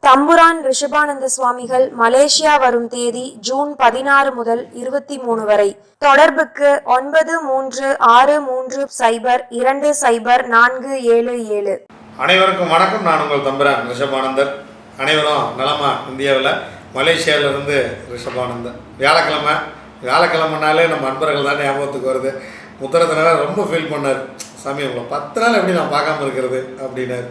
தம்புரான் ரிஷபானந்த சுவாமிகள் மலேசியா வரும் தேதி ஜூன் 16 முதல் 23 வரை. தொடர்புக்கு 9360204777. அனைவருக்கும் வணக்கம். நான் உங்கள் தம்புரான் ரிஷபானந்தர். அனைவரும் நலமா? இந்தியாவில் மலேசியாவிலிருந்து ரிஷபானந்தர். வியாழக்கிழமைனாலே நம்ம அன்பர்கள் தான் ஞாபகத்துக்கு வருது. முத்திரத்தினால ரொம்ப ஃபீல் பண்ணார். சாமி உங்களை 10 நாள் எப்படி நான் பார்க்காம இருக்கிறது அப்படின்னாரு.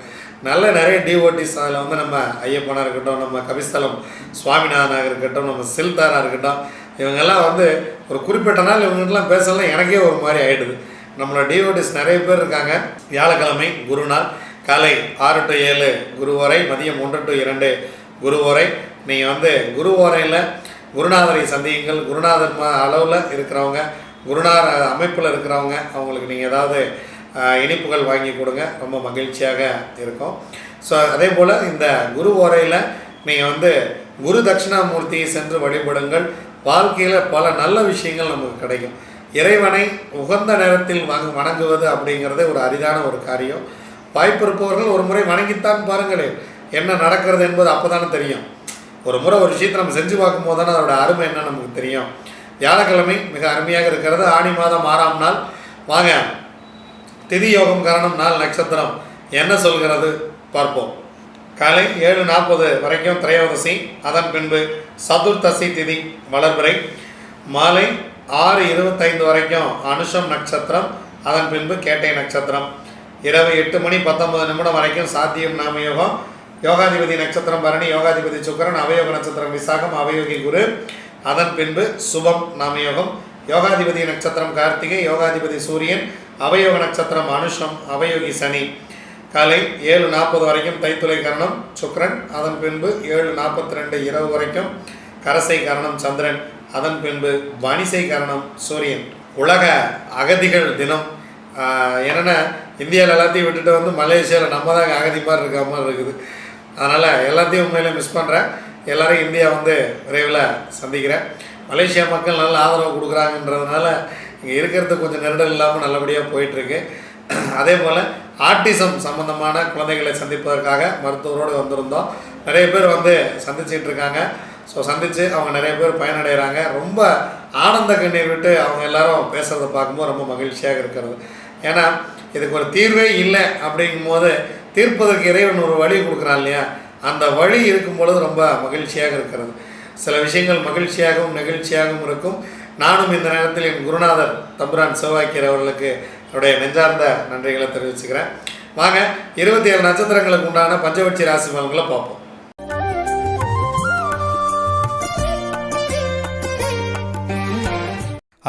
நிறைய டிஓடிஸ் அதில் வந்து நம்ம ஐயப்பனாக இருக்கட்டும், நம்ம கபிஸ்தலம் சுவாமிநாதனாக இருக்கட்டும், நம்ம சில்தாராக இருக்கட்டும், இவங்கெல்லாம் வந்து ஒரு குறிப்பிட்ட நாள் இவங்ககிட்டலாம் பேசலாம் எனக்கே ஒரு மாதிரி ஆகிடுது. நம்மளோட டிஓடிஸ் நிறைய பேர் இருக்காங்க. வியாழக்கிழமை குருநாள் காலை 6 to 7 குருவோரை, மதியம் 1 to 2 குருவோரை. நீங்கள் வந்து குருவோரையில் குருநாதரை சந்தியுங்கள். குருநாதர் அளவில் இருக்கிறவங்க, குருநாதர் அமைப்பில் இருக்கிறவங்க, அவங்களுக்கு நீங்கள் ஏதாவது இனிப்புகள் வாங்கி கொடுங்க, ரொம்ப மகிழ்ச்சியாக இருக்கும். ஸோ அதே போல் இந்த குரு ஓரையில் நீங்கள் வந்து குரு தட்சிணாமூர்த்தியை சென்று வழிபடுங்கள். வாழ்க்கையில் பல நல்ல விஷயங்கள் நமக்கு கிடைக்கும். இறைவனை உகந்த நேரத்தில் வணங்குவது அப்படிங்கிறது ஒரு அரிதான ஒரு காரியம். வாய்ப்பு இருப்பவர்கள் ஒரு முறை வணங்கித்தான் பாருங்களேன், என்ன நடக்கிறது என்பது அப்போ தானே தெரியும். ஒரு முறை ஒரு விஷயத்தை நம்ம செஞ்சு பார்க்கும்போது தானே அதோட அருமை என்ன நமக்கு தெரியும். வியாழக்கிழமை மிக அருமையாக இருக்கிறது. ஆனி மாதம் 6ஆம் நாள். வாங்க, திதி யோகம் காரணம் நாள் நட்சத்திரம் என்ன சொல்கிறது பார்ப்போம். காலை 7:40 வரைக்கும் திரையோதசி, அதன் பின்பு சதுர்த்தசி திதி வளர்பிறை. மாலை 6:25 வரைக்கும் அனுஷம் நட்சத்திரம், அதன் பின்பு கேட்டை நட்சத்திரம். இரவு 8:19 வரைக்கும் சாத்தியம் நாம யோகம். யோகாதிபதி நட்சத்திரம் பரணி, யோகாதிபதி சுக்கரன், அவயோக நட்சத்திரம் விசாகம், அவயோகி குரு. அதன் பின்பு சுபம் நாமயோகம். யோகாதிபதி நட்சத்திரம் கார்த்திகை, யோகாதிபதி சூரியன், அவயோக நட்சத்திரம் அனுஷம், அவயோகி சனி. காலை 7:40 வரைக்கும் தைத்துளை கரணம் சுக்கரன், அதன் பின்பு 7:42 இரவு வரைக்கும் கரசை கரணம் சந்திரன், அதன் பின்பு வணிசை கரணம் சூரியன். உலக அகதிகள் தினம். என்னென்னா இந்தியாவில் எல்லாத்தையும் விட்டுட்டு வந்து மலேசியாவில் நம்ம தான் அகதி மாதிரி இருக்க மாதிரி இருக்குது. அதனால் எல்லாத்தையும் உண்மையிலே மிஸ் பண்ணுறேன். எல்லோரும் இந்தியா வந்து விரைவில் சந்திக்கிறேன். மலேசியா மக்கள் நல்ல ஆதரவு கொடுக்குறாங்கன்றதுனால இங்கே இருக்கிறதுக்கு கொஞ்சம் நெருடல் இல்லாமல் நல்லபடியாக போயிட்டுருக்கு. அதே போல் ஆட்டிசம் சம்மந்தமான குழந்தைகளை சந்திப்பதற்காக மருத்துவரோடு வந்திருந்தோம். நிறைய பேர் வந்து சந்திச்சிட்டு இருக்காங்க. ஸோ சந்தித்து அவங்க நிறைய பேர் பயனடைகிறாங்க. ரொம்ப ஆனந்த கண்ணீர் விட்டு அவங்க எல்லாரும் பேசுகிறத பார்க்கும்போது ரொம்ப மகிழ்ச்சியாக இருக்கிறது. ஏன்னா இதுக்கு ஒரு தீர்வே இல்லை அப்படிங்கும்போது தீர்ப்பதற்கு இறைவன் ஒரு வழி கொடுக்குறான் இல்லையா, அந்த வழி இருக்கும் பொழுது ரொம்ப மகிழ்ச்சியாக இருக்கிறது. சில விஷயங்கள் மகிழ்ச்சியாகவும் நெகிழ்ச்சியாகவும் இருக்கும். நானும் இந்த நேரத்தில் என் குருநாதர் தம்புரான் சிவவாக்கியர் அவர்களுக்கு என்னுடைய நெஞ்சார்ந்த நன்றிகளை தெரிவிச்சுக்கிறேன். வாங்க 27 நட்சத்திரங்களுக்கு உண்டான பஞ்சவட்சி ராசி பலன்களை பார்ப்போம்.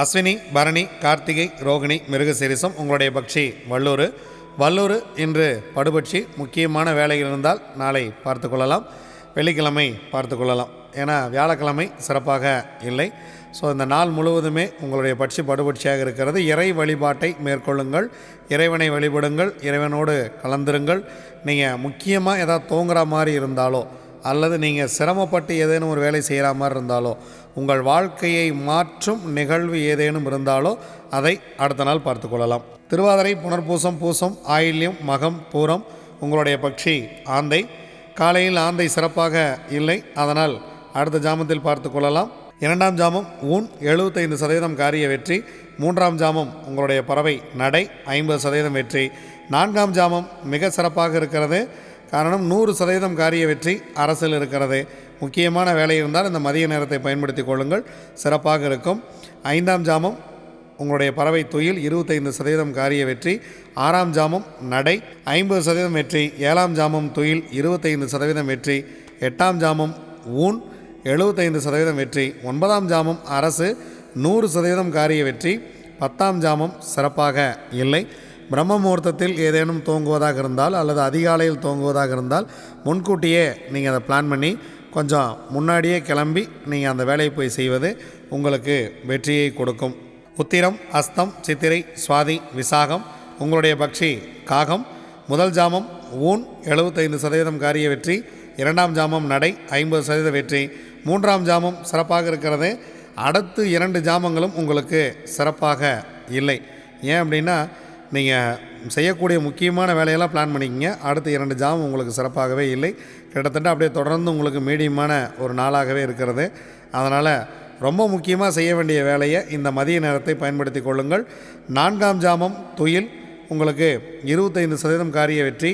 அஸ்வினி, பரணி, கார்த்திகை, ரோகிணி, மிருகசீரிசம். உங்களுடைய பக்ஷி வல்லூர் இன்று படுபட்சி. முக்கியமான வேலைகள் இருந்தால் நாளை பார்த்து கொள்ளலாம், வெள்ளிக்கிழமை பார்த்து கொள்ளலாம். ஏன்னா வியாழக்கிழமை சிறப்பாக இல்லை. ஸோ இந்த நாள் முழுவதுமே உங்களுடைய படுபட்சியாக இருக்கிறது. இறை வழிபாட்டை மேற்கொள்ளுங்கள், இறைவனை வழிபடுங்கள், இறைவனோடு கலந்துருங்கள். நீங்கள் முக்கியமாக ஏதாவது தூங்குற மாதிரி இருந்தாலோ அல்லது நீங்கள் சிரமப்பட்டு ஏதேனும் ஒரு வேலை செய்கிற மாதிரி இருந்தாலோ, உங்கள் வாழ்க்கையை மாற்றும் நிகழ்வு ஏதேனும் இருந்தாலோ அதை அடுத்த நாள் பார்த்து கொள்ளலாம். திருவாதிரை, புனர்பூசம், பூசம், ஆயில்யம், மகம், பூரம். உங்களுடைய பட்சி ஆந்தை. காலையில் ஆந்தை சிறப்பாக இல்லை, அதனால் அடுத்த ஜாமத்தில் பார்த்து கொள்ளலாம். 2ஆம் ஜாமம் ஊன் 75% காரிய வெற்றி. 3ஆம் ஜாமம் உங்களுடைய பறவை நடை 50% வெற்றி. 4ஆம் ஜாமம் மிக சிறப்பாக இருக்கிறது. காரணம் 100% காரிய வெற்றி அரசில் இருக்கிறது. முக்கியமான வேலை இருந்தால் இந்த மதிய நேரத்தை பயன்படுத்தி கொள்ளுங்கள், சிறப்பாக இருக்கும். 5ஆம் ஜாமம் உங்களுடைய பறவை துயில் 25% காரிய வெற்றி. 6ஆம் ஜாமம் நடை 50% வெற்றி. 7ஆம் ஜாமம் துயில் 25% வெற்றி. 8ஆம் ஜாமம் ஊன் 75% வெற்றி. 9ஆம் ஜாமம் அரசு 100% காரிய வெற்றி. 10ஆம் ஜாமம் சிறப்பாக இல்லை. பிரம்ம முகூர்த்தத்தில் ஏதேனும் தூங்குவதாக இருந்தால் அல்லது அதிகாலையில் தூங்குவதாக இருந்தால் முன்கூட்டியே நீங்கள் அதை பிளான் பண்ணி கொஞ்சம் முன்னாடியே கிளம்பி நீங்கள் அந்த வேலையை போய் செய்வது உங்களுக்கு வெற்றியை கொடுக்கும். உத்திரம், அஸ்தம், சித்திரை, சுவாதி, விசாகம். உங்களுடைய பக்ஷி காகம். முதல் ஜாமம் ஊன் 75% காரிய வெற்றி. 2ஆம் ஜாமம் நடை 50% வெற்றி. 3ஆம் ஜாமம் சிறப்பாக இருக்கிறது. அடுத்து 2 ஜாமங்களும் உங்களுக்கு சிறப்பாக இல்லை. ஏன் அப்படின்னா நீங்கள் செய்யக்கூடிய முக்கியமான வேலையெல்லாம் பிளான் பண்ணிக்கங்க. அடுத்த 2 ஜாமம் உங்களுக்கு சிறப்பாகவே இல்லை. கிட்டத்தட்ட அப்படியே தொடர்ந்து உங்களுக்கு மீடியமான ஒரு நாளாகவே இருக்கிறது. அதனால் ரொம்ப முக்கியமாக செய்ய வேண்டிய வேலையை இந்த மதிய நேரத்தை பயன்படுத்தி கொள்ளுங்கள். 4ஆம் ஜாமம் துயில் உங்களுக்கு 25% காரிய வெற்றி.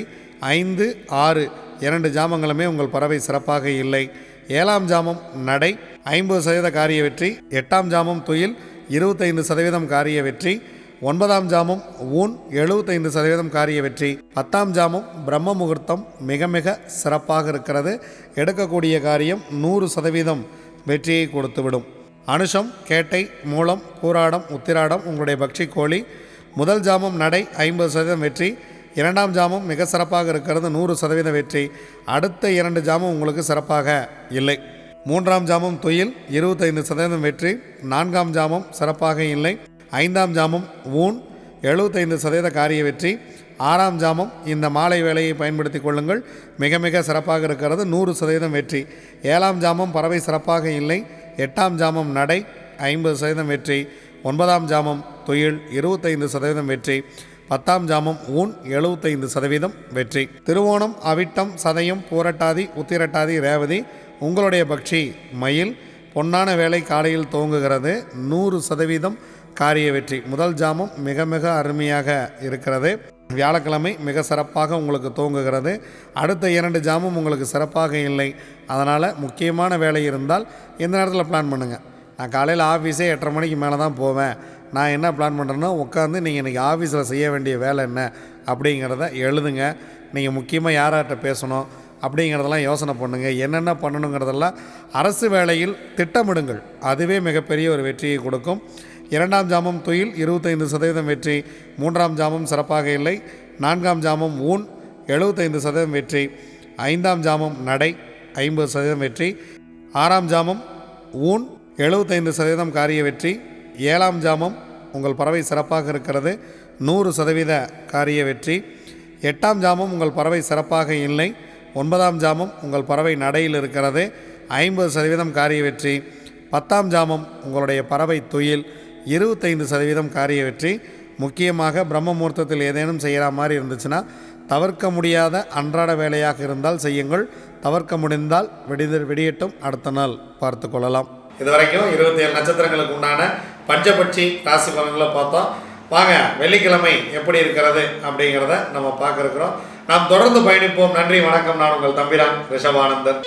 5, 6 2 ஜாமங்களுமே உங்கள் பறவை சிறப்பாக இல்லை. 7ஆம் ஜாமம் நடை 50% காரிய வெற்றி. 8ஆம் ஜாமம் துயில் 25% காரிய வெற்றி. 9ஆம் ஜாமம் ஊன் 75% காரிய வெற்றி. 10ஆம் ஜாமம் பிரம்ம முகூர்த்தம் மிக மிக சிறப்பாக இருக்கிறது. எடுக்கக்கூடிய காரியம் 100% வெற்றியை கொடுத்துவிடும். அனுஷம், கேட்டை, மூலம், பூராடம், உத்திராடம் உங்களுடைய பக்ஷி கோழி. முதல் ஜாமம் நடை 50% வெற்றி. 2ஆம் ஜாமம் மிக சிறப்பாக இருக்கிறது, 100% வெற்றி. அடுத்த 2 ஜாமம் உங்களுக்கு சிறப்பாக இல்லை. 3ஆம் ஜாமம் துயில் 25% வெற்றி. 4ஆம் ஜாமம் சிறப்பாக இல்லை. 5ஆம் ஜாமம் ஊன் 75% காரிய வெற்றி. 6ஆம் ஜாமம் இந்த மாலை வேலையை பயன்படுத்தி கொள்ளுங்கள், மிக மிக சிறப்பாக இருக்கிறது, 100% வெற்றி. 7ஆம் ஜாமம் பறவை சிறப்பாக இல்லை. 8ஆம் ஜாமம் நடை 50% வெற்றி. 9ஆம் ஜாமம் துயில் 25% வெற்றி. 10ஆம் ஜாமம் ஊன் 75% வெற்றி. திருவோணம், அவிட்டம், சதயம், பூரட்டாதி, உத்திரட்டாதி, ரேவதி உங்களுடைய பக்ஷி மயில். பொன்னான வேலை காலையில் துவங்குகிறது, 100% காரிய வெற்றி. முதல் ஜாமம் மிக மிக அருமையாக இருக்கிறது. வியாழக்கிழமை மிக சிறப்பாக உங்களுக்கு துவங்குகிறது. அடுத்த 2 ஜாமம் உங்களுக்கு சிறப்பாக இல்லை. அதனால் முக்கியமான வேலை இருந்தால் இந்த நேரத்தில் பிளான் பண்ணுங்கள். நான் காலையில் ஆஃபீஸே 8:30 மணிக்கு மேலே தான் போவேன். நான் என்ன பிளான் பண்ணுறேன்னா, உட்காந்து நீங்கள் இன்றைக்கி ஆஃபீஸில் செய்ய வேண்டிய வேலை என்ன அப்படிங்கிறத எழுதுங்க. நீங்கள் முக்கியமாக யார்கிட்ட பேசணும் அப்படிங்கிறதெல்லாம் யோசனை பண்ணுங்கள். என்னென்ன பண்ணணுங்கிறதெல்லாம் அரசு வேலையில் திட்டமிடுங்கள். அதுவே மிகப்பெரிய ஒரு வெற்றியை கொடுக்கும். 2ஆம் ஜாமம் துயில் 25% வெற்றி. 3ஆம் ஜாமம் சிறப்பாக இல்லை. 4ஆம் ஜாமம் ஊன் 75% வெற்றி. 5ஆம் ஜாமம் நடை 50% வெற்றி. 6ஆம் ஜாமம் ஊன் 75% காரிய வெற்றி. 7ஆம் ஜாமம் உங்கள் பறவை சிறப்பாக இருக்கிறது, 100% காரிய வெற்றி. 8ஆம் ஜாமம் உங்கள் பறவை சிறப்பாக இல்லை. 9ஆம் ஜாமம் உங்கள் பறவை நடையில் இருக்கிறது, 50% காரிய வெற்றி. 10ஆம் ஜாமம் உங்களுடைய பறவை துயில் 25% காரிய வெற்றி. முக்கியமாக பிரம்ம முகூர்த்தத்தில் ஏதேனும் செய்கிற மாதிரி இருந்துச்சுன்னா, தவிர்க்க முடியாத அன்றாட வேலையாக இருந்தால் செய்யுங்கள். தவிர்க்க முடிந்தால் விடியட்டும், அடுத்த நாள் பார்த்து கொள்ளலாம். இதுவரைக்கும் 27 நட்சத்திரங்களுக்கு உண்டான பஞ்சபட்சி ராசி பலன்களை பார்த்தோம். வாங்க, வெள்ளிக்கிழமை எப்படி இருக்கிறது அப்படிங்கிறத நம்ம பார்க்க இருக்கிறோம். நாம் தொடர்ந்து பயணிப்போம். நன்றி, வணக்கம். நான் உங்கள் தம்பிரான் ரிஷபானந்தன்.